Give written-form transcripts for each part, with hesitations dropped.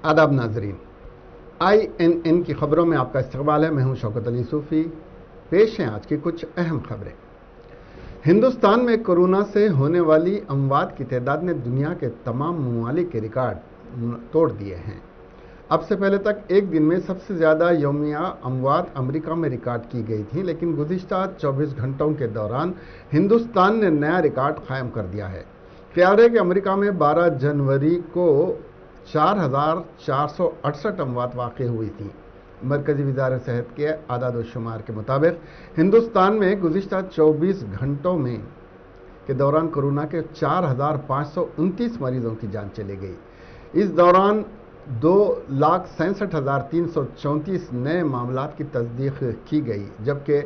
आदाब नाजरीन, INN की खबरों में आपका इस्तकबाल है। मैं हूं शौकत अली सूफ़ी। पेश हैं आज की कुछ अहम खबरें। हिंदुस्तान में कोरोना से होने वाली अमवात की तादाद ने दुनिया के तमाम ममालिक के रिकॉर्ड तोड़ दिए हैं। अब से पहले तक एक दिन में सबसे ज़्यादा यौमिया अमवात अमेरिका में रिकॉर्ड की गई थी, लेकिन गुज़िश्ता 24 घंटों के दौरान हिंदुस्तान ने नया रिकॉर्ड कायम कर दिया है। ख्याल है कि अमेरिका में 12 जनवरी को 4,468 अमवात वाक़ हुई थी। मरकज़ी वज़ारत सेहत के आदाद शुमार के मुताबिक हिंदुस्तान में गुज़िश्ता 24 घंटों में के दौरान कोरोना के 4,529 मरीजों की जान चली गई। इस दौरान 2,67,334 नए मामलात की तस्दीक की गई, जबकि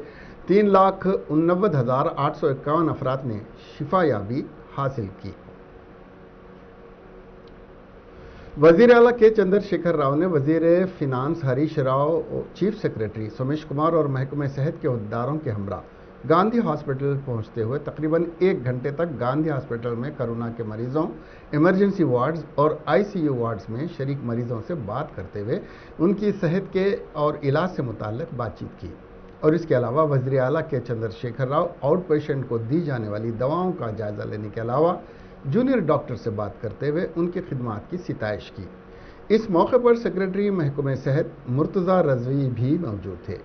3,89,851 अफराद ने शिफायाबी हासिल की। वज़ीर आला के चंद्रशेखर राव ने वज़ीर finance Harish Rao, chief secretary Somesh Kumar और महकमे सेहत के अहदेदारों के हमरा गांधी हॉस्पिटल पहुंचते हुए तकरीबन 1 घंटे तक गांधी हॉस्पिटल में कोरोना के मरीजों, इमरजेंसी वार्ड्स और ICU वार्ड्स में शरीक मरीजों से बात करते हुए उनकी सेहत के और इलाज से मुताल्लिक़ बातचीत की। और इसके अलावा वज़ीर आला के चंद्रशेखर राव आउट पेशेंट को दी जाने वाली दवाओं का जायज़ा लेने के अलावा जूनियर डॉक्टर से बात करते हुए उनकी खिदमात की सिताइश की। इस मौके पर सेक्रेटरी महकमे सेहत मुर्तज़ा रज़वी भी मौजूद थे।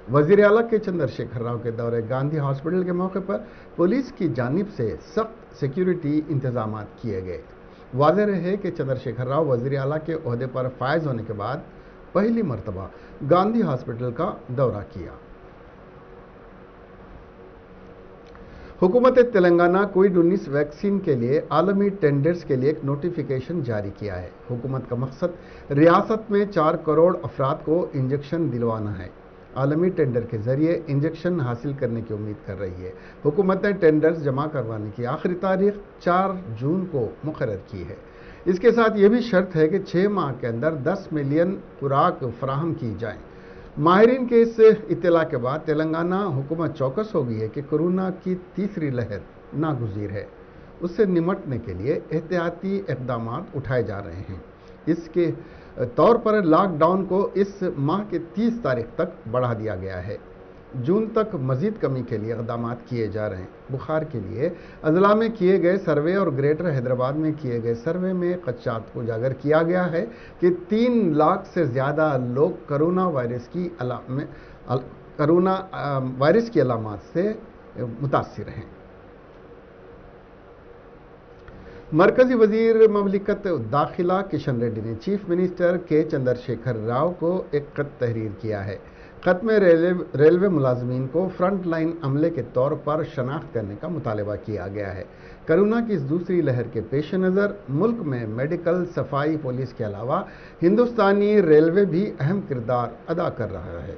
वज़ीर आला के चंद्रशेखर राव के दौरे गांधी हॉस्पिटल के मौके पर पुलिस की जानिब से सख्त सिक्योरिटी इंतजाम किए गए। वाज़ेह रहे कि चंद्रशेखर राव वज़ीर आला के ओहदे पर फायज होने के बाद पहली मरतबा गांधी हॉस्पिटल का दौरा किया। हुकूमत तेलंगाना कोविड-19 वैक्सीन के लिए आलमी टेंडर्स के लिए एक नोटिफिकेशन जारी किया है। हुकूमत का मकसद रियासत में 4 करोड़ अफराद को इंजेक्शन दिलवाना है। आलमी टेंडर के जरिए इंजेक्शन हासिल करने की उम्मीद कर रही है। हुकूमत ने टेंडर्स जमा करवाने की आखिरी तारीख 4 जून को मुकर्रर की है। इसके साथ ये भी शर्त है कि 6 माह के अंदर 10 मिलियन खुराक फराहम की जाए। माहिरीन के इस इत्तला के बाद तेलंगाना हुकूमत चौकस हो गई है कि कोरोना की तीसरी लहर नागुज़ीर है। उससे निमटने के लिए एहतियाती इक़दाम उठाए जा रहे हैं। इसके तौर पर लॉकडाउन को इस माह के 30 तारीख तक बढ़ा दिया गया है। जून तक मज़ीद कमी के लिए इक़दाम किए जा रहे हैं। बुखार के लिए अजला में किए गए सर्वे और ग्रेटर हैदराबाद में किए गए सर्वे में खदशात को उजागर किया गया है कि 3 लाख से ज़्यादा लोग कोरोना वायरस की अलामात से मुतासिर हैं। मरकज़ी वज़ीर ममलिकत दाखिला किशन रेड्डी ने चीफ मिनिस्टर के चंद्रशेखर राव को एक खत तहरीर किया है। खत में रेलवे मुलाजमीन को फ्रंट लाइन अमले के तौर पर शनाख्त करने का मुतालबा किया गया है। कोरोना की इस दूसरी लहर के पेश नज़र मुल्क में मेडिकल, सफाई, पुलिस के अलावा हिंदुस्तानी रेलवे भी अहम किरदार अदा कर रहा है।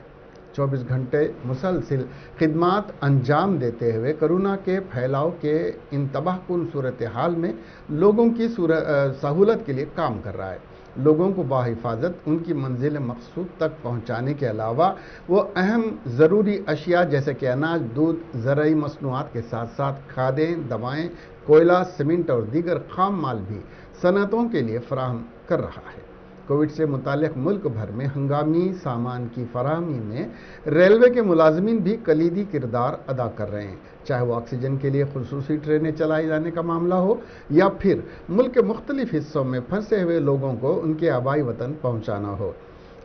24 घंटे मुसलसिल खिदमात अंजाम देते हुए कोरोना के फैलाव के इन तबाहकुन सूरत हाल में लोगों की सहूलत के लिए काम कर रहा है। लोगों को बाहिफाजत उनकी मंजिल मकसूद तक पहुंचाने के अलावा वो अहम ज़रूरी अशिया जैसे कि अनाज, दूध, ज़रूरी मसनूआत के साथ साथ खादें, दवाएं, कोयला, सीमेंट और दीगर खाम माल भी सनअतों के लिए फराहम कर रहा है। कोविड से मुतालिक मुल्क भर में हंगामी सामान की फराहमी में रेलवे के मुलाजमीन भी कलीदी किरदार अदा कर रहे हैं, चाहे वो ऑक्सीजन के लिए खुसूसी ट्रेनें चलाए जाने का मामला हो या फिर मुल्क के मुख्तलिफ हिस्सों में फंसे हुए लोगों को उनके आबाई वतन पहुँचाना हो।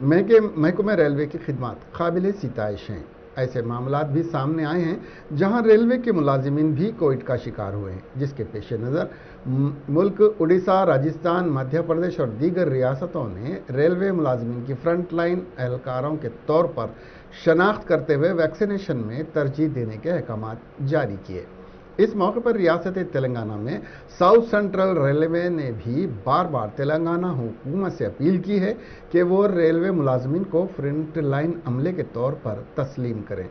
महकमे रेलवे की खिदमत काबिल सिताइश हैं। ऐसे मामलात भी सामने आए हैं जहां रेलवे के मुलाजिमीन भी कोविड का शिकार हुए हैं, जिसके पेश नज़र मुल्क उड़ीसा, राजस्थान, मध्य प्रदेश और दीगर रियासतों ने रेलवे मुलाजिमीन की फ्रंट लाइन एहलकारों के तौर पर शनाख्त करते हुए वैक्सीनेशन में तरजीह देने के अहकाम जारी किए। इस मौके पर रियासत तेलंगाना में साउथ सेंट्रल रेलवे ने भी बार बार तेलंगाना हुकूमत से अपील की है कि वो रेलवे मुलाजमीन को फ्रंट लाइन अमले के तौर पर तस्लीम करें।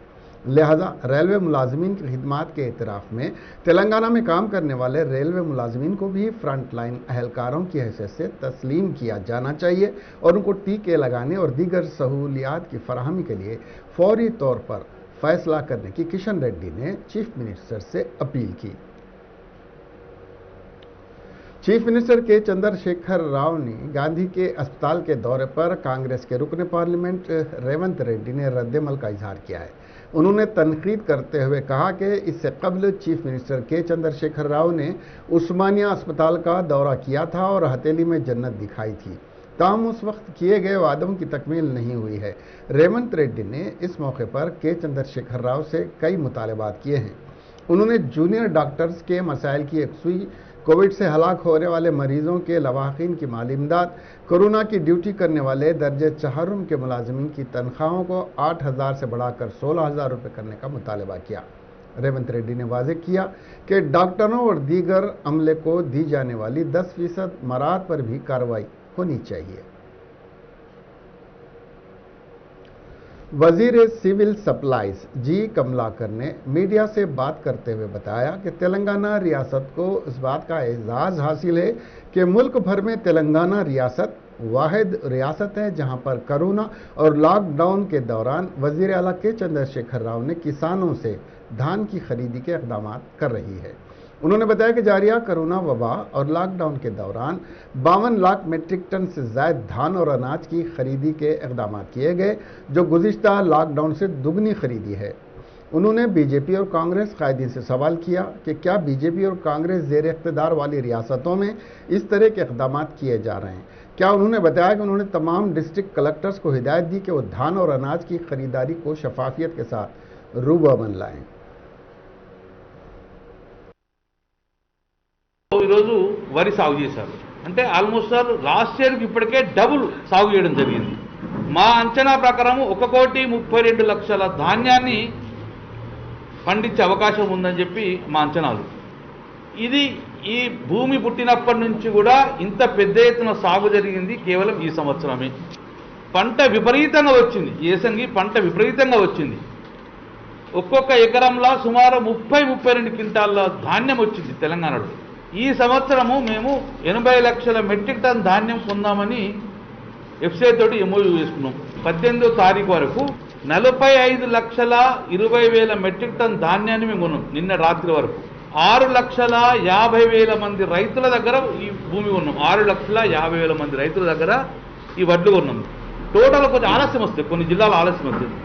लिहाजा रेलवे मुलाजमीन की खिदमात के इतराफ़ में तेलंगाना में काम करने वाले रेलवे मुलाजमीन को भी फ्रंट लाइन अहलकारों की हैसियत से तस्लीम किया जाना चाहिए और उनको टीके लगाने और दीगर सहूलियात की फराहमी के लिए फौरी तौर पर फैसला करने की किशन रेड्डी ने चीफ मिनिस्टर से अपील की। चीफ मिनिस्टर के चंद्रशेखर राव ने गांधी के अस्पताल के दौरे पर कांग्रेस के रुकन पार्लियामेंट रेवंत रेड्डी ने रद्देमल का इजहार किया है। उन्होंने तनकीद करते हुए कहा कि इससे कबल चीफ मिनिस्टर के चंद्रशेखर राव ने उस्मानिया अस्पताल का दौरा किया था और हथेली में जन्नत दिखाई थी, ताहम उस वक्त किए गए वादों की तकमील नहीं हुई है। रेवंत रेड्डी ने इस मौके पर के चंद्रशेखर राव से कई मुतालबात किए हैं। उन्होंने जूनियर डॉक्टर्स के मसाइल की यकसुई, कोविड से हलाक होने वाले मरीजों के लवाकिन की माली इमदाद, कोरोना की ड्यूटी करने वाले दर्जे चहारुम के मुलाजमीन की तनख्वाहों को 8,000 से बढ़ाकर 16,000 रुपये करने का मुतालबा किया। रेवंत रेड्डी ने वाज़ेह किया कि डॉक्टरों और दीगर अमले को दी जाने वाली 10% मराहत पर भी कार्रवाई होनी चाहिए। वजीर सिविल सप्लाईज जी कमलाकर ने मीडिया से बात करते हुए बताया कि तेलंगाना रियासत को इस बात का एजाज़ हासिल है कि मुल्क भर में तेलंगाना रियासत वाहिद रियासत है जहां पर कोरोना और लॉकडाउन के दौरान वजीर आला के चंद्रशेखर राव ने किसानों से धान की खरीदी के इक़दाम कर रही है। उन्होंने बताया कि जारिया कोरोना वबा और लॉकडाउन के दौरान 52 लाख मीट्रिक टन से ज़ायद धान और अनाज की खरीदी के इक़दाम किए गए, जो गुज़िश्ता लॉकडाउन से दुगनी खरीदी है। उन्होंने बीजेपी और कांग्रेस कायदीन से सवाल किया कि क्या बीजेपी और कांग्रेस ज़ेर इक़्तिदार वाली रियासतों में इस तरह के इक़दाम किए जा रहे हैं। क्या उन्होंने बताया कि उन्होंने तमाम डिस्ट्रिक्ट कलेक्टर्स को हिदायत दी कि वो धान और अनाज की खरीदारी को शफाफियत के साथ रूबन लाएं। ఈరోజు వరి సాగు చేశారు అంటే ఆల్మోస్ట్ లాస్ట్ ఇయర్కి ఇప్పటికే డబుల్ సాగు చేయడం జరిగింది. మా అంచనా ప్రకారం 1,32,00,000 ధాన్యాన్ని పండించే అవకాశం ఉందని చెప్పి మా అంచనాలు. ఇది ఈ భూమి పుట్టినప్పటి నుంచి కూడా ఇంత పెద్ద ఎత్తున సాగు జరిగింది కేవలం ఈ సంవత్సరమే. పంట విపరీతంగా వచ్చింది, ఏసంగి పంట విపరీతంగా వచ్చింది. ఒక్కొక్క ఎకరంలో సుమారు 30-32 క్వింటాల ధాన్యం వచ్చింది తెలంగాణలో. ఈ సంవత్సరము మేము 80 లక్షల మెట్రిక్ టన్ ధాన్యం పొందామని ఎఫ్సిఐ తోటి ఎంఓయూ వేసుకున్నాం. 18వ తారీఖు వరకు 45,20,000 మెట్రిక్ టన్ ధాన్యాన్ని మేము కొన్నాం. నిన్న రాత్రి వరకు 6,50,000 మంది రైతుల దగ్గర ఈ భూమి కొన్నాం. 6,50,000 మంది రైతుల దగ్గర ఈ వడ్లు కొన్నాం. టోటల్ కొంచెం ఆలస్యం వస్తుంది, కొన్ని జిల్లాలో ఆలస్యం వస్తుంది.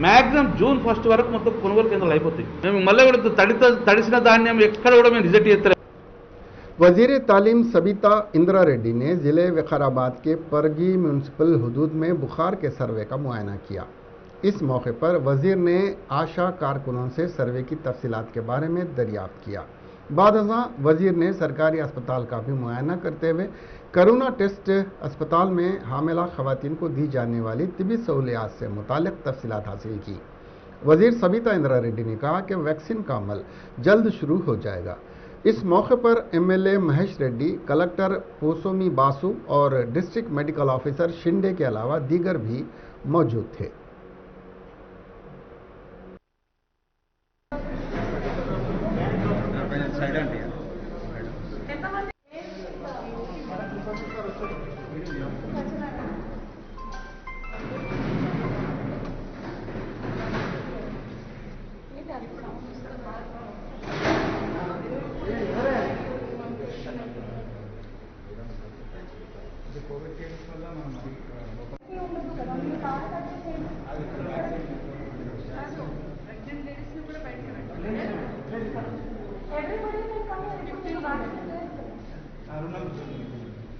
మ్యాక్సిమం జూన్ 1 వరకు మొత్తం కొనుగోలు కేంద్రాలు అయిపోతాయి. మేము మళ్ళీ కూడా తడిసిన ధాన్యం ఎక్కడ కూడా మేము రిజెక్ట్ చేస్తాం. वजीर तालीम सबिता इंदिरा रेड्डी ने ज़िले विकाराबाद के परगी म्यूनसिपल हदूद में बुखार के सर्वे का मुआयना किया। इस मौके पर वजीर ने आशा कारकुनों से सर्वे की तफसीलात के बारे में दरियाफ्त किया। बाद वजीर ने सरकारी अस्पताल का भी मुआयना करते हुए कोरोना टेस्ट अस्पताल में हामिला खवातीन को दी जाने वाली तिबी सहूलियात से मुतालिक तफसीलात हासिल की। वजीर सबिता इंदिरा रेड्डी ने कहा कि वैक्सीन का अमल जल्द शुरू हो जाएगा। इस मौके पर एमएलए महेश रेड्डी, कलेक्टर पोसोमी बासु और डिस्ट्रिक्ट मेडिकल ऑफिसर शिंदे के अलावा दीगर भी मौजूद थे।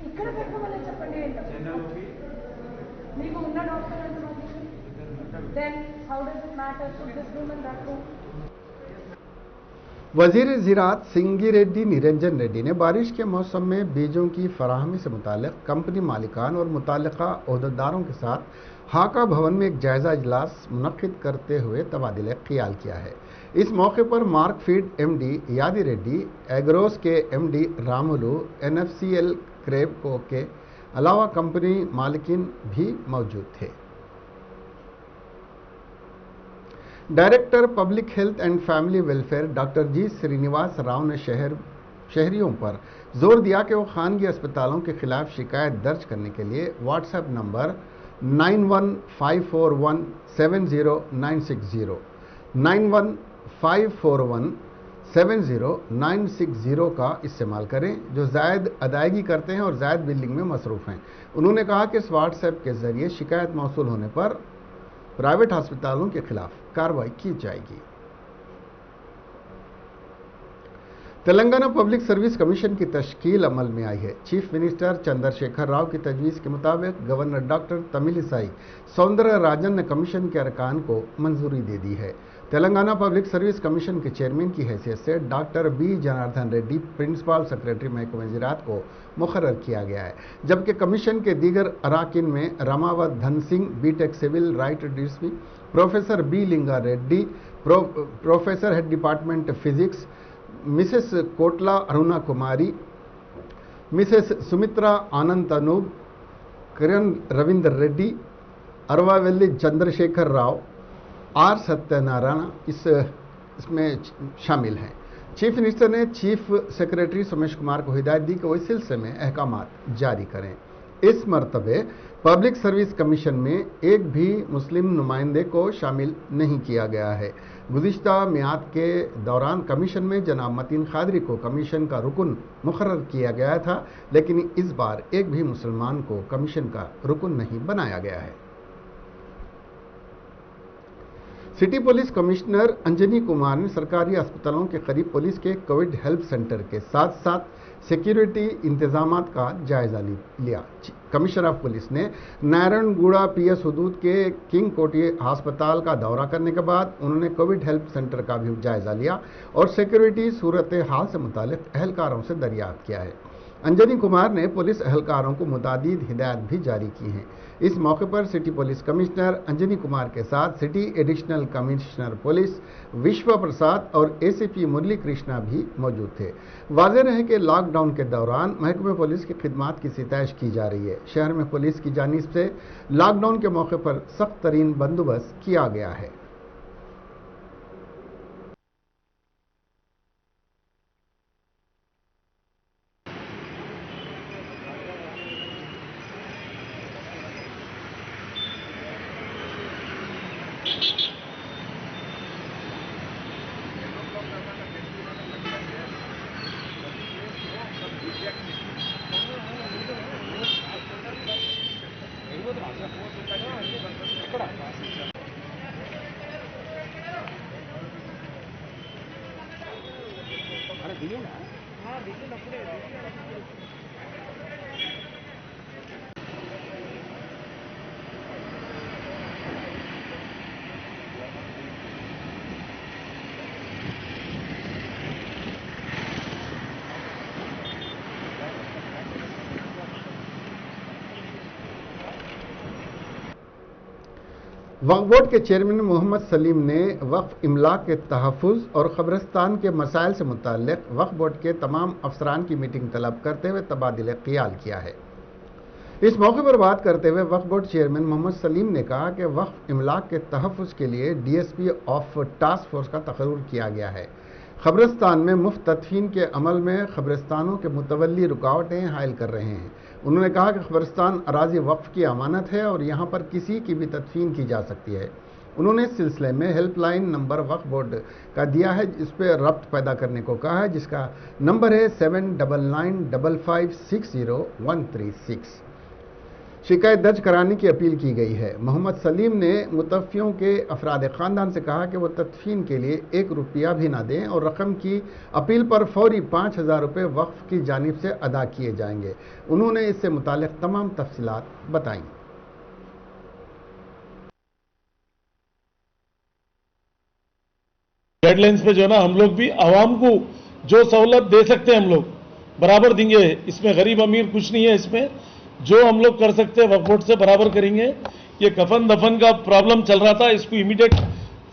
ఇక్కడ పెట్టుకోమని చెప్పండి. మీకు ఉన్న డాక్టర్ ఎంతమంది? Then how does it matter to this room and that room? वजीर ज़राअत सिंगी रेड्डी निरंजन रेड्डी ने बारिश के मौसम में बीजों की फराहमी से मुताल्लिक़ कंपनी मालिकान और मुताल्लिक़ा ओहदेदारों के साथ हाका भवन में एक जायज़ा इजलास मुनक्किद करते हुए तबादिले ख्याल किया है। इस मौके पर mark feed MD Yadi Reddy, Agros के एमडी रामुलू, एनएफसीएल क्रेबको के अलावा कंपनी मालिकिन भी मौजूद थे। Director public health and family welfare doctor G Srinivas Rao ने शहरियों पर जोर दिया कि वो खानगी अस्पतालों के खिलाफ शिकायत दर्ज करने के लिए व्हाट्सएप नंबर 9154170960 9154170960 70960 का इस्तेमाल करें जो ज़ायद अदायगी करते हैं और ज़ायद बिल्डिंग में मसरूफ़ हैं। उन्होंने कहा कि इस व्हाट्सएप के ज़रिए शिकायत मौसूल होने पर प्राइवेट अस्पतालों के खिलाफ कार्रवाई की जाएगी। तेलंगाना पब्लिक सर्विस कमीशन की तश्कील अमल में आई है। चीफ मिनिस्टर चंद्रशेखर राव की तजवीज़ के मुताबिक गवर्नर डॉक्टर तमिलिसाई सौंदरराजन ने कमीशन के अरकान को मंजूरी दे दी है। तेलंगाना पब्लिक सर्विस कमीशन के चेयरमैन की हैसियत से doctor B Janardhan Reddy principal secretary महकमा ज़राअत को मुकर्रर किया गया है, जबकि कमीशन के दीगर अराकिन में रमावत धन सिंह बीटेक सिविल राइट DSP, professor B Linga Reddy professor head department physics, Mrs Kotla Aruna Kumari, Mrs Sumitra Anand Anup, Kiran Ravindra Reddy, Aravavelli Chandrashekar Rao, R Satyanarayana इसमें शामिल हैं। चीफ मिनिस्टर ने चीफ सेक्रेटरी सोमेश कुमार को हिदायत दी कि वो इस सिलसिले में अहकामात जारी करें। इस मरतबे पब्लिक सर्विस कमीशन में एक भी मुस्लिम नुमाइंदे को शामिल नहीं किया गया है। गुज़िश्ता मियाद के दौरान कमीशन में जनाब मतीन खादरी को कमीशन का रुकन मुकर्रर किया गया था, लेकिन इस बार एक भी मुसलमान को कमीशन का रुकन नहीं बनाया गया है। City police commissioner Anjani Kumar ने सरकारी अस्पतालों के करीब पुलिस के कोविड हेल्प सेंटर के साथ साथ सिक्योरिटी इंतजामात का जायजा लिया। कमिश्नर ऑफ पुलिस ने नारायणगुड़ा पीएस हदूद के किंग कोटी अस्पताल का दौरा करने के बाद उन्होंने कोविड हेल्प सेंटर का भी जायजा लिया और सिक्योरिटी सूरत हाल से मुतालिक एहलकारों से दरियाफ्त किया है। अंजनी कुमार ने पुलिस एहलकारों को मुतादिद हिदायत भी जारी की हैं। इस मौके पर city police commissioner Anjani Kumar के साथ सिटी एडिशनल कमिश्नर पुलिस विश्व प्रसाद और एसीपी मुरली कृष्णा भी मौजूद थे। वाज़ेह रहे कि लॉकडाउन के दौरान महकमे पुलिस की खिदमात की सिताइश की जा रही है। शहर में पुलिस की जानिब से लॉकडाउन के मौके पर सख्त तरीन बंदोबस्त किया गया है। वक्फ बोर्ड के चेयरमैन मोहम्मद सलीम ने वक्फ इमलाक के तहफ़्फ़ुज़ और क़ब्रिस्तान के मसाइल से मुताल्लिक़ वक्फ बोर्ड के तमाम अफसरान की मीटिंग तलब करते हुए तबादिले ख़ियाल किया है। इस मौके पर बात करते हुए वक्फ बोर्ड चेयरमैन मोहम्मद सलीम ने कहा कि वक्फ इमलाक के तहफ़्फ़ुज़ के लिए डीएसपी ऑफ टास्क फोर्स का तक़र्रुर किया गया है। क़ब्रिस्तान में मुफ्त तदफीन के अमल में क़ब्रिस्तानों के मुतवल्ली रुकावटें हायल कर रहे हैं। उन्होंने कहा कि क़ब्रिस्तान अराज़ी वक्फ की अमानत है और यहाँ पर किसी की भी तदफीन की जा सकती है। उन्होंने इस सिलसिले में हेल्पलाइन नंबर वक्फ बोर्ड का दिया है, इस पर रब्त पैदा करने को कहा है, जिसका नंबर है 7995560136। शिकायत दर्ज कराने की अपील की गई है। मोहम्मद सलीम ने मुतवफ़ियों के अफराद ख़ानदान से कहा कि वो तदफीन के लिए 1 रुपया भी ना दें और रकम की अपील पर फौरी 5000 रुपये वक्फ की जानिब से अदा किए जाएंगे। उन्होंने इससे मुताल्लिक़ तमाम तफसीलात बताईं। गाइडलाइंस पे जो है ना, हम लोग भी आवाम को जो सहूलत दे सकते हैं हम लोग बराबर देंगे। इसमें गरीब अमीर कुछ नहीं है, इसमें जो हम लोग कर सकते हैं वक्फ बोर्ड से बराबर करेंगे। ये कफन दफन का प्रॉब्लम चल रहा था, इसको इमीडिएट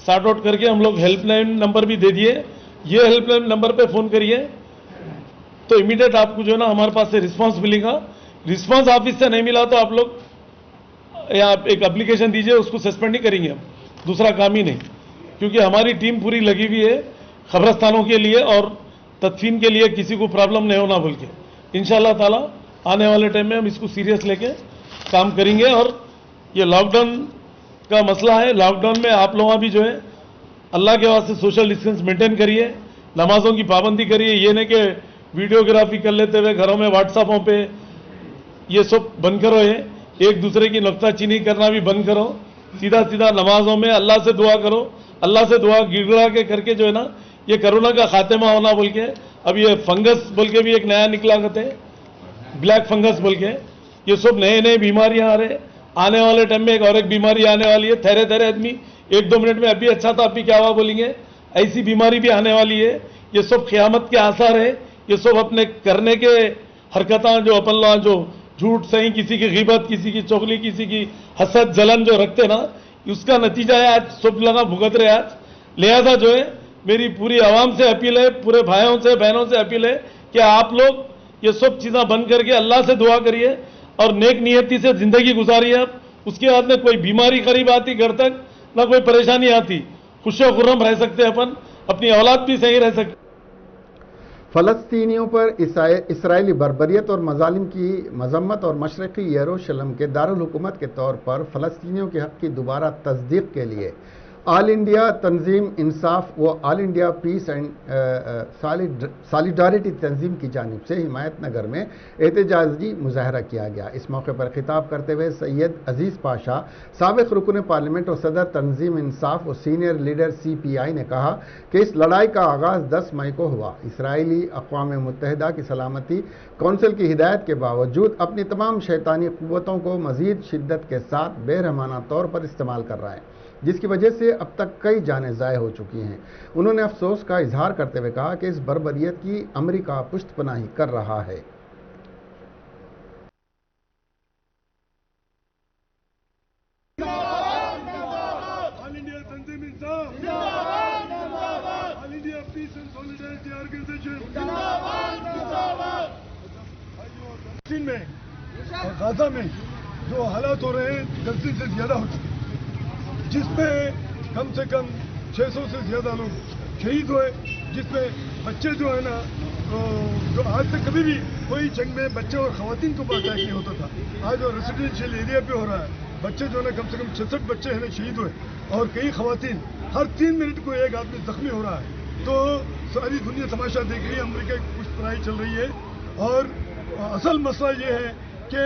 सॉर्ट आउट करके हम लोग हेल्पलाइन नंबर भी दे दिए। ये हेल्पलाइन नंबर पे फोन करिए तो इमीडिएट आपको जो है ना हमारे पास से रिस्पांस मिलेगा। रिस्पांस ऑफिस से नहीं मिला तो आप लोग या एक एप्लीकेशन दीजिए, उसको सस्पेंड नहीं करेंगे हम, दूसरा काम ही नहीं, क्योंकि हमारी टीम पूरी लगी हुई है क़ब्रिस्तानों के लिए और तदफीन के लिए, किसी को प्रॉब्लम नहीं होना बोल के। इंशाअल्लाह ताला आने वाले टाइम में हम इसको सीरियस लेके काम करेंगे। और ये लॉकडाउन का मसला है, लॉकडाउन में आप लोग भी जो है अल्लाह के वास्ते सोशल डिस्टेंस मेंटेन करिए, नमाजों की पाबंदी करिए, ये नहीं कि वीडियोग्राफी कर लेते हुए घरों में व्हाट्सएपों पे, ये सब बंद करो। ये एक दूसरे की नुक्ताचीनी करना भी बंद करो। सीधा सीधा नमाजों में अल्लाह से दुआ करो, अल्लाह से दुआ गिड़गिड़ा के करके जो है ना, ये कोरोना का खात्मा होना बोल के, अब ये फंगस बोल के भी एक नया निकला करते, ब्लैक फंगस बोल के, ये सब नए नए बीमारियां आ रहे। आने वाले टाइम में एक और एक बीमारी आने वाली है, ठहरे ठहरे आदमी 1-2 मिनट में अभी अच्छा था अभी क्या हुआ बोलेंगे, ऐसी बीमारी भी आने वाली है। ये सब क़यामत के आसार है। ये सब अपने करने के हरकतां जो अपन लोग जो झूठ सही, किसी की ग़ीबत, किसी की चुगली, किसी की हसद जलन जो रखते ना, उसका नतीजा है आज सब लगा भुगत रहे आज। लिहाजा जो है मेरी पूरी आवाम से अपील है, पूरे भाइयों से बहनों से अपील है कि आप लोग ये सब चीज़ें बंद करके अल्लाह से दुआ करिए और नेक नियति से ज़िंदगी गुजारिए। आप उसके बाद में कोई बीमारी करीब आती घर तक, ना कोई परेशानी आती, खुशो खुर्रम रह सकते अपन, अपनी औलाद भी सही रह सकती। फ़लस्तीनियों पर इसराइली बर्बरियत और मजालिम की मजम्मत और मशरक़ी यरूशलेम के दारुल हुकूमत के तौर पर फ़लस्तीनियों के हक़ की दोबारा तस्दीक़ के लिए ऑल इंडिया तंजीम इंसाफ व all India peace and solidarity तंजीम की जानिब से हिमायत नगर में एहतजाजी मुजाहरा किया गया। इस मौके पर खिताब करते हुए सैयद अजीज़ पाशा, साबिक़ रुकन पार्लियामेंट और सदर तंजीम इंसाफ और सीनियर लीडर CPI ने कहा कि इस लड़ाई का आगाज़ 10 मई को हुआ। इसराइली अक़वाम मुत्तहिदा की सलामती कौंसिल की हिदायत के बावजूद अपनी तमाम शैतानी क़ुव्वतों को मज़ीद शिद्दत के साथ बेरहमाना तौर पर इस्तेमाल कर रहा है, जिसकी वजह से अब तक कई जानें ज़ाय हो चुकी हैं। उन्होंने अफसोस का इजहार करते हुए कहा कि इस बर्बरियत की अमेरिका पुष्टपनाही कर रहा है। All India Tanzeem Insaf, all India peace and solidarity organisation फलस्तीन में और गाजा में जो हालात हो रहे हैं 10 दिन से ज्यादा हो चुके हैं, जिसमें कम से कम 600 से ज्यादा लोग शहीद हुए, जिसमें बच्चे जो है ना, जो आज तक कभी भी कोई जंग में बच्चे और खवातीन को अटैक नहीं होता था, आज वो रेसिडेंशियल एरिया पे हो रहा है। बच्चे जो है ना, कम से कम 66 बच्चे हैं ना शहीद हुए और कई खवातीन, हर 3 मिनट को एक आदमी जख्मी हो रहा है। तो सारी दुनिया तमाशा देख रही है, अमेरिका की पुष्टपनाही चल रही है। और असल मसला ये है कि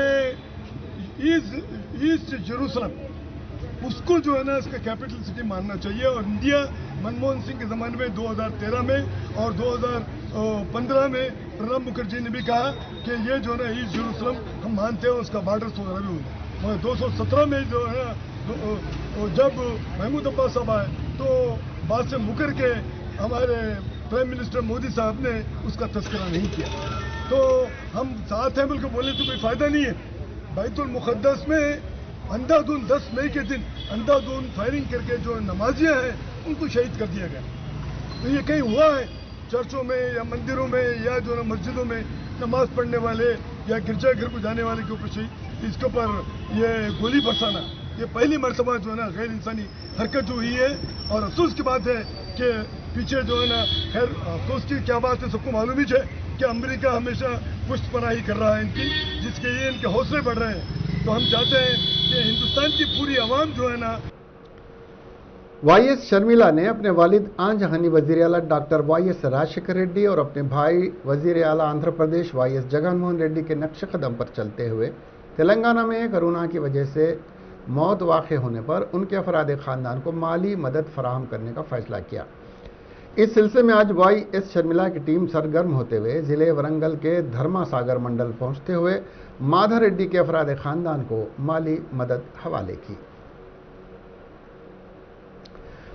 ईस्ट जेरूसलम उसको जो है ना इसका कैपिटल सिटी मानना चाहिए। और इंडिया मनमोहन सिंह के ज़माने में 2013 में और 2015 में प्रणब मुखर्जी ने भी कहा कि ये जो है ना ईस्ट जेरूसलम हम मानते हैं, उसका बॉर्डर्स वगैरह भी हुआ। मगर 217 में जो है ना, जब महमूद अब्बास साहब आए तो बात से मुकर के हमारे प्राइम मिनिस्टर मोदी साहब ने उसका तस्करा नहीं किया। तो हम साथ हैं बल्कि बोले तो कोई फ़ायदा नहीं है। बैतुल मुक़द्दस में अंधाधुन 10 मई के दिन अंधाधुन फायरिंग करके जो नमाजियाँ हैं उनको शहीद कर दिया गया। तो ये कहीं हुआ है चर्चों में या मंदिरों में या जो है मस्जिदों में नमाज पढ़ने वाले या गिरजाघर को जाने वाले के ऊपर शहीद, इसके ऊपर ये गोली बरसाना, ये पहली मरतबा जो है ना गैर इंसानी हरकत जो हुई है। और अफसोस की बात है कि पीछे जो है ना, खैर अफसोस की क्या बात है, सबको मालूम ही है कि अमेरिका हमेशा पुष्टपनाही कर रहा है इनकी, जिसके लिए इनके हौसले बढ़ रहे हैं। तो हम चाहते हैं कि हिंदुस्तान की पूरी आवाम जो है ना। YS शर्मिला ने अपने वालिद आंजहानी वज़ीर आला डॉक्टर YS राजशेखर रेड्डी और अपने भाई वज़ीर आला आंध्र प्रदेश YS जगनमोहन रेड्डी के नक्श कदम पर चलते हुए तेलंगाना में कोरोना की वजह से मौत वाक़ होने पर उनके अफराद ख़ानदान को माली मदद फराहम करने का फ़ैसला किया। इस सिलसिले में आज YS शर्मिला की टीम सरगर्म होते हुए ज़िले वरंगल के धर्मासागर मंडल पहुँचते हुए माधा रेड्डी के अफराद ख़ानदान को माली मदद हवाले की।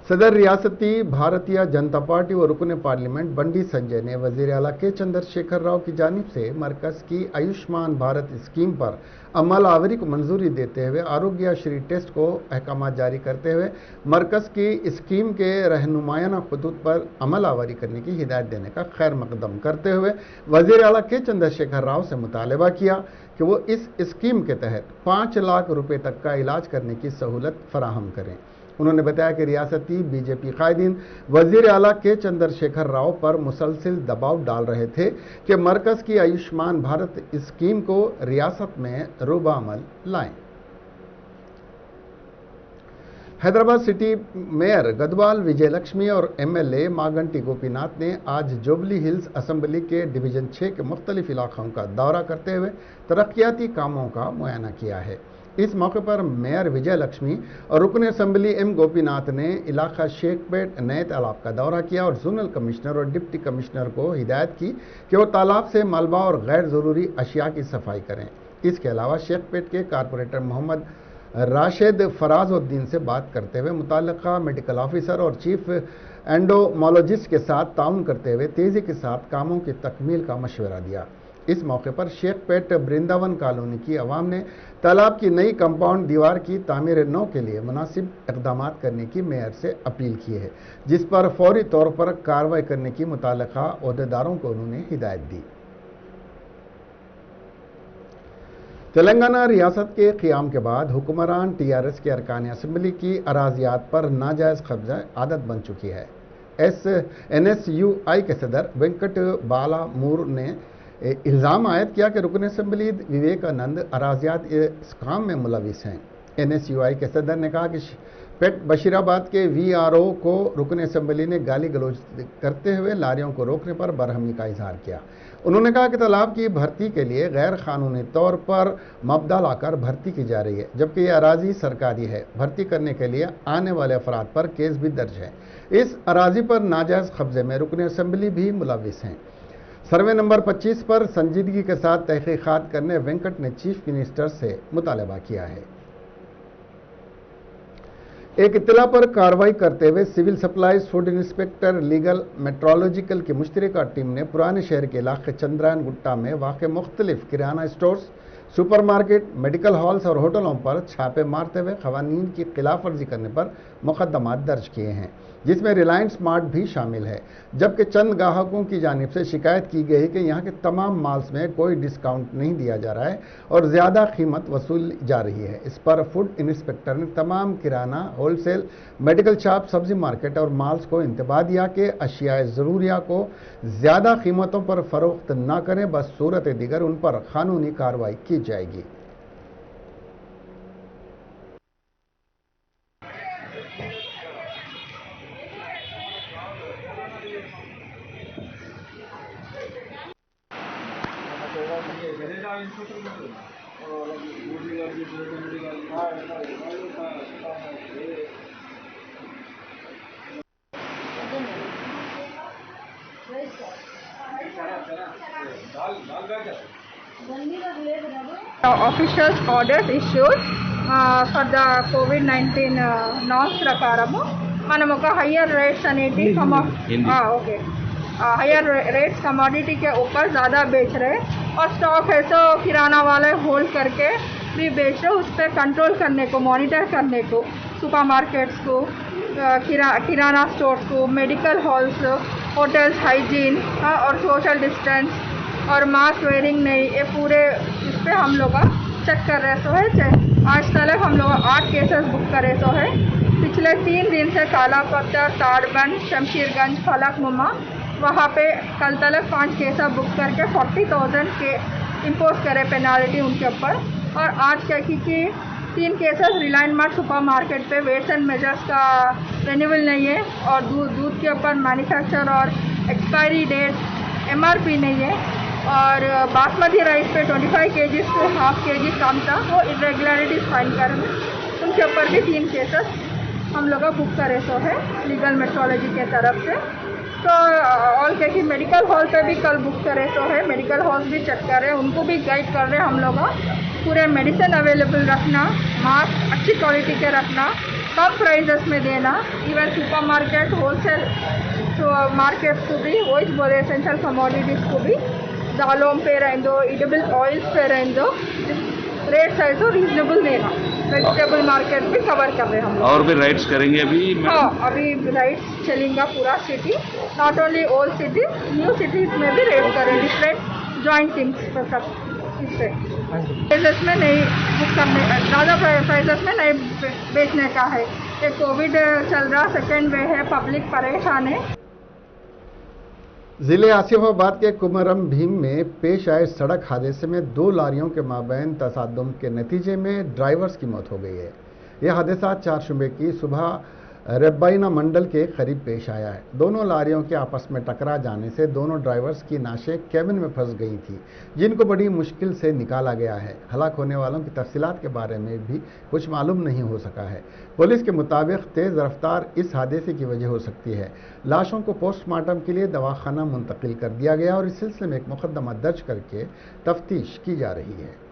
सदर रियासती भारतीय जनता पार्टी और रुकन पार्लियामेंट बंडी संजय ने वज़ीर आला के चंद्रशेखर राव की जानिब से मरकज़ की आयुष्मान भारत स्कीम पर अमल आवरी को मंजूरी देते हुए आरोग्य श्री टेस्ट को अहकाम जारी करते हुए मरकज़ की स्कीम के रहनुमायाना खतूत पर अमल आवरी करने की हिदायत देने का खैर मकदम करते हुए वज़ीर आला के चंद्रशेखर राव से मुतालबा किया कि वो इस स्कीम के तहत 5 लाख रुपए तक का इलाज करने की सहूलत फराहम करें। उन्होंने बताया कि रियासती बीजेपी कायदीन वज़ीर आला के चंद्रशेखर राव पर मुसलसिल दबाव डाल रहे थे कि मरकज़ की आयुष्मान भारत स्कीम को रियासत में रूबा अमल लाएं। हैदराबाद सिटी मेयर गदवाल विजयलक्ष्मी और एमएलए मागंटी गोपीनाथ ने आज जुबली हिल्स असेंबली के डिवीजन 6 के मुख्तलिफ इलाकों का दौरा करते हुए तरक्याती कामों का मुआयना किया है। इस मौके पर मेयर विजयलक्ष्मी और रुकन असेंबली एम गोपीनाथ ने इलाका शेखपेट नए तालाब का दौरा किया और जोनल कमिश्नर और डिप्टी कमिश्नर को हिदायत की कि वो तालाब से मलबा और गैर ज़रूरी अशिया की सफाई करें। इसके अलावा शेखपेट के कारपोरेटर मोहम्मद राशिद फराजुद्दीन से बात करते हुए मुतल्लिका मेडिकल ऑफिसर और चीफ एंडोमोलॉजिस्ट के साथ ताउन करते हुए तेज़ी के साथ कामों की तकमील का मशवरा दिया। इस मौके पर शेखपेट वृंदावन कॉलोनी की आवाम ने तालाब की नई कंपाउंड दीवार की तामीर नौ के लिए मुनासिब इक़दाम करने की मेयर से अपील की है, जिस पर फौरी तौर पर कार्रवाई करने की मुतल्लिका ओहदेदारों को उन्होंने हिदायत दी। तेलंगाना रियासत के क़याम के बाद हुक्मरान टीआरएस के अरकान असेंबली की अराजियात पर नाजायज़ कब्जा आदत बन चुकी है। एनएसयूआई के सदर वेंकट बाला मूर ने इल्ज़ाम आयद किया कि रुकन असेंबली विवेकानंद अराजियात इस काम में मुलविस हैं। एनएसयूआई के सदर ने कहा कि पेट बशीराबाद के वीआरओ को रुकन असेंबली ने गाली गलौज करते हुए लारियों को रोकने पर बरहमी का इजहार किया। उन्होंने कहा कि तालाब की भर्ती के लिए गैर कानूनी तौर पर मबदा लाकर भर्ती की जा रही है, जबकि यह अराजी सरकारी है। भर्ती करने के लिए आने वाले अफराद पर केस भी दर्ज है। इस अराजी पर नाजायज़ कब्जे में रुकन असेंबली भी मुलविस हैं। सर्वे नंबर 25 पर संजीदगी के साथ तहकीकात करने वेंकट ने चीफ मिनिस्टर से मुतालबा किया है। एक इत्तला पर कार्रवाई करते हुए civil supplies, food inspector, legal, metrological की मुश्तरका टीम ने पुराने शहर के इलाके चंद्रायन गुट्टा में वाक़ मुख्तलिफ kirana stores, supermarket, medical halls और होटलों पर छापे मारते हुए क़वानीन की खिलाफ वर्जी करने पर मुकदमात दर्ज किए हैं, जिसमें रिलायंस स्मार्ट भी शामिल है। जबकि चंद ग्राहकों की जानिब से शिकायत की गई कि यहाँ के तमाम माल्स में कोई डिस्काउंट नहीं दिया जा रहा है और ज़्यादा कीमत वसूल जा रही है। इस पर फूड इंस्पेक्टर ने तमाम किराना, होलसेल, मेडिकल शॉप, सब्जी मार्केट और माल्स को इंतबाह दिया कि अशियाए ज़रूरिया को ज़्यादा कीमतों पर फ़रोख्त न करें, बस सूरत दीगर उन पर कानूनी कार्रवाई की जाएगी। Officials orders issued for the COVID-19 norms ప్రకారము మనం ఒక హయ్యర్ రేట్స్ అనేది हायर रेट्स कमोडिटी के ऊपर ज़्यादा बेच रहे और स्टॉक है तो किराना वाले होल्ड करके भी बेच रहे। उस पर कंट्रोल करने को, मॉनिटर करने को सुपर मार्केट्स को, किराना स्टोर्स को, मेडिकल हॉल्स, होटल्स, हाइजीन और सोशल डिस्टेंस और मास्क वेयरिंग नहीं, ये पूरे इस पर हम लोग चेक कर रहे सो है। आज तक हम लोग 8 केसेस बुक करे सो है। पिछले 3 दिन से काला पत्थर, ताड़बंद, शमशीरगंज, फलक मुमा वहाँ पे कल तक 5 केस बुक करके 40,000 के इम्पोज करे पेनाल्टी उनके ऊपर। और आज क्या कि 3 cases Reliance mart super market पे वेट्स एंड मेजर्स का रिन्यूअल नहीं है और दूध के ऊपर मैन्युफैक्चर और एक्सपायरी डेट MRP नहीं है और बासमती राइस पे 25 kg से ½ kg कम था, वो इरेगुलरिटीज फाइंड कर उनके ऊपर भी 3 केसेस हम लोग बुक करे सो है लीगल मेट्रोलॉजी के तरफ से। तो ऑल क्या कि मेडिकल हॉल पे भी कल बुक करे तो है, मेडिकल हॉल भी चेक कर रहे हैं, उनको भी गाइड कर रहे हैं हम लोग। पूरे मेडिसिन अवेलेबल रखना, मास्क अच्छी क्वालिटी के रखना, कम प्राइजेस में देना। इवन सुपर मार्केट, होलसेल तो मार्केट्स को भी वही बोले एसेंशियल कमोडिटीज़ को भी दालों पे रहें दो, एडिबल ऑयल्स पे रहें दो, रेट्स है तो रीजनेबल देना। वेजिटेबल मार्केट भी कवर कर रहे हैं हम लोग। और भी राइड्स करेंगे अभी? हाँ, अभी राइड्स चलेंगे पूरा city, not only old city, new cities में भी रेड करें, डिफरेंट जॉइंट थिंग्स पर सब। इससे प्राइजेस में नहीं बुक करने, ज़्यादा प्राइजेस में नहीं बेचने का है। ये कोविड चल रहा, सेकेंड वे है, पब्लिक परेशान है। जिले आसिफाबाद के कुमरम भीम में पेश आए सड़क हादसे में 2 लारियों के माबैन तसादुम के नतीजे में ड्राइवर्स की मौत हो गई है। यह हादसा 4 शुबे की सुबह रेब्बाइना मंडल के करीब पेश आया है। दोनों लारियों के आपस में टकरा जाने से दोनों ड्राइवर्स की नाशें केबिन में फंस गई थी, जिनको बड़ी मुश्किल से निकाला गया है। हलाक होने वालों की तफसीलात के बारे में भी कुछ मालूम नहीं हो सका है। पुलिस के मुताबिक तेज़ रफ्तार इस हादसे की वजह हो सकती है। लाशों को पोस्टमार्टम के लिए दवाखाना मुंतकिल कर दिया गया और इस सिलसिले में एक मुकदमा दर्ज करके तफ्तीश की जा रही है।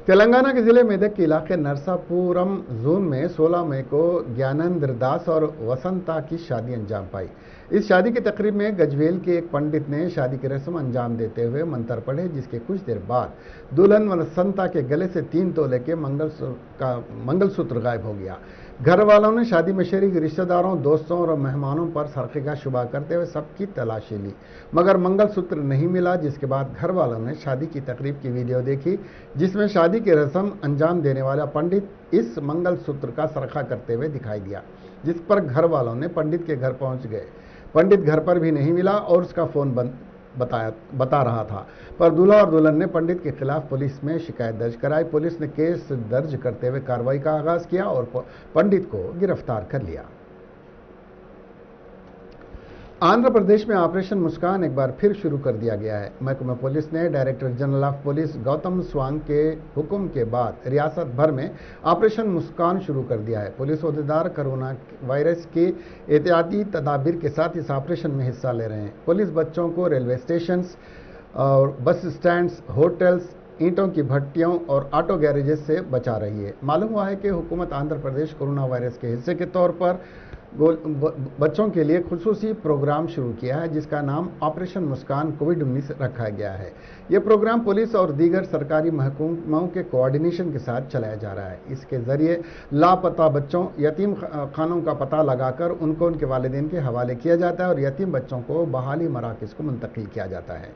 तेलंगाना के जिले मेदक के इलाके नरसापुरम जोन में 16 मई को ज्ञानेंद्र दास और वसंता की शादी अंजाम पाई। इस शादी की तकरीब में गजवेल के एक पंडित ने शादी की रस्म अंजाम देते हुए मंत्र पढ़े, जिसके कुछ देर बाद दुल्हन वसंता के गले से 3 तोले के मंगलसूत्र गायब हो गया। घर वालों ने शादी में शरीक रिश्तेदारों, दोस्तों और मेहमानों पर सरके का शुबा करते हुए सबकी तलाशी ली, मगर मंगलसूत्र नहीं मिला। जिसके बाद घर वालों ने शादी की तकरीब की वीडियो देखी, जिसमें शादी की रस्म अंजाम देने वाला पंडित इस मंगलसूत्र का सरखा करते हुए दिखाई दिया, जिस पर घर वालों ने पंडित के घर पहुंच गए। पंडित घर पर भी नहीं मिला और उसका फोन बता रहा था, पर दूल्हा और दुल्हन ने पंडित के खिलाफ पुलिस में शिकायत दर्ज कराई। पुलिस ने केस दर्ज करते हुए कार्रवाई का आगाज किया और पंडित को गिरफ्तार कर लिया। आंध्र प्रदेश में ऑपरेशन मुस्कान एक बार फिर शुरू कर दिया गया है। महकमा पुलिस ने director general of police Gautam Sawang के हुक्म के बाद रियासत भर में ऑपरेशन मुस्कान शुरू कर दिया है। पुलिस अहदेदार कोरोना वायरस की एहतियाती तदाबीर के साथ इस ऑपरेशन में हिस्सा ले रहे हैं। पुलिस बच्चों को रेलवे स्टेशन और बस स्टैंड्स, होटल्स, ईंटों की भट्टियों और ऑटो गैरेजेस से बचा रही है। मालूम हुआ है कि हुकूमत आंध्र प्रदेश कोरोना वायरस के हिस्से के तौर पर बच्चों के लिए खुसूसी प्रोग्राम शुरू किया है, जिसका नाम ऑपरेशन मुस्कान कोविड-19 रखा गया है। यह प्रोग्राम पुलिस और दीगर सरकारी महकमों के कोऑर्डिनेशन के साथ चलाया जा रहा है। इसके जरिए लापता बच्चों, यतीम खानों का पता लगाकर उनको उनके वालिदैन के हवाले किया जाता है और यतीम बच्चों को बहाली मराकज़ को मुंतकिल किया जाता है।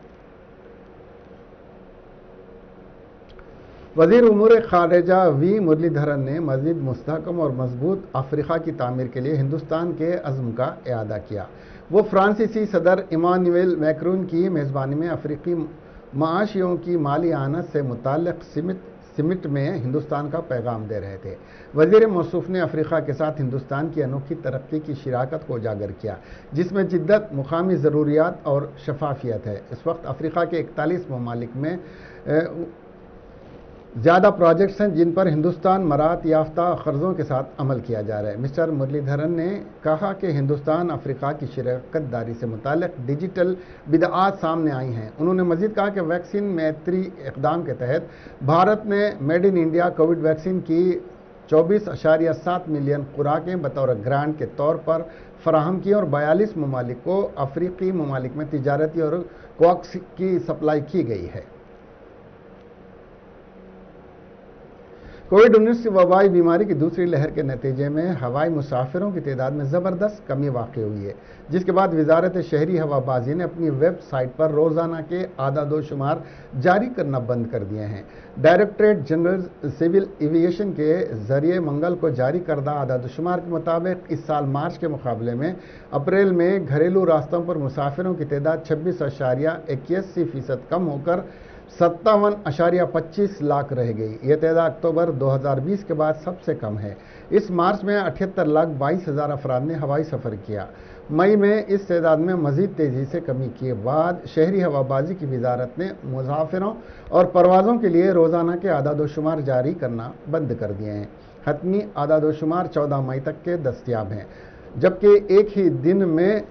वज़ीर उमूर खारिजा वी मुरलीधरन ने मज़ीद मुस्तहकम और मजबूत अफ्रीका की तामीर के लिए हिंदुस्तान के अज़्म का इआदा किया। वो फ्रांसीसी सदर इमानुएल मैक्रोन की मेज़बानी में अफ्रीकी माशियों की माली आनत से मुताल्लिक़ समिट में हिंदुस्तान का पैगाम दे रहे थे। वज़ीर मौसूफ ने अफ्रीका के साथ हिंदुस्तान की अनोखी तरक्की की शिराकत को उजागर किया, जिसमें जिद्दत, मुकामी ज़रूरियात और शफाफियत है। इस वक्त अफ्रीका के 41 ममालिक में ज़्यादा प्रोजेक्ट्स हैं जिन पर हिंदुस्तान मराहत याफ्ता कर्ज़ों के साथ अमल किया जा रहा है। मिस्टर मुरलीधरन ने कहा कि हिंदुस्तान अफ्रीका की शराकतदारी से मुताल्लिक़ डिजिटल बिदआत सामने आई हैं। उन्होंने मज़ीद कहा कि वैक्सीन मैत्री इक़दाम के तहत भारत ने made in India Covid vaccine की 24.7 मिलियन खुराकें बतौर ग्रांट के तौर पर फराहम की और 42 ममालिक को अफ्रीकी ममालिक में तिजारती और कोवैक्स की सप्लाई की गई है। कोविड-19 वबाई बीमारी की दूसरी लहर के नतीजे में हवाई मुसाफिरों की तादाद में ज़बरदस्त कमी वाक़ई हुई है, जिसके बाद वजारत शहरी हवाबाजी ने अपनी वेबसाइट पर रोज़ाना के आदादोशुमार जारी करना बंद कर दिए हैं। डायरेक्टरेट जनरल सिविल एविएशन के जरिए मंगल को जारी करदा आदादोशुमार के मुताबिक इस साल मार्च के मुकाबले में अप्रैल में घरेलू रास्तों पर मुसाफिरों की तादाद 26.81% कम होकर 57.25 लाख रह गई। यह तादाद अक्टूबर 2020 के बाद सबसे कम है। इस मार्च में 78,22,000 अफराद ने हवाई सफ़र किया। मई में इस तादाद में मज़ीद तेज़ी से कमी के बाद शहरी हवाबाजी की वजारत ने मुसाफिरों और परवाज़ों के लिए रोज़ाना के आदादोशुमार जारी करना बंद कर दिए हैं। हतमी आदादोशुमार 14 मई तक के दस्तयाब हैं, जबकि एक ही दिन में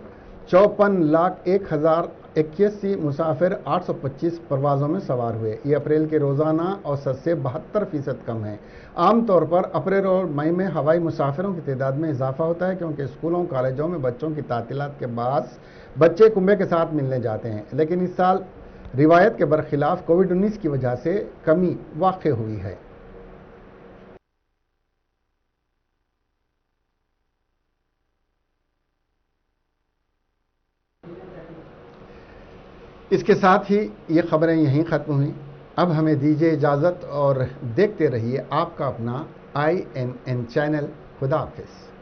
54,01,081 मुसाफिर 825 परवाज़ों में सवार हुए। ये अप्रैल के रोज़ाना औसत से 72% कम है। आम तौर पर अप्रैल और मई में हवाई मुसाफिरों की तादाद में इजाफा होता है, क्योंकि स्कूलों कॉलेजों में बच्चों की तातीलात के बाद बच्चे कुंबे के साथ मिलने जाते हैं। लेकिन इस साल रिवायत के बरखिलाफ कोविड-19 की वजह से कमी वाक़ई हुई है। इसके साथ ही ये खबरें यहीं ख़त्म हुई। अब हमें दीजिए इजाज़त और देखते रहिए आपका अपना INN चैनल। खुदा हाफ़िज़।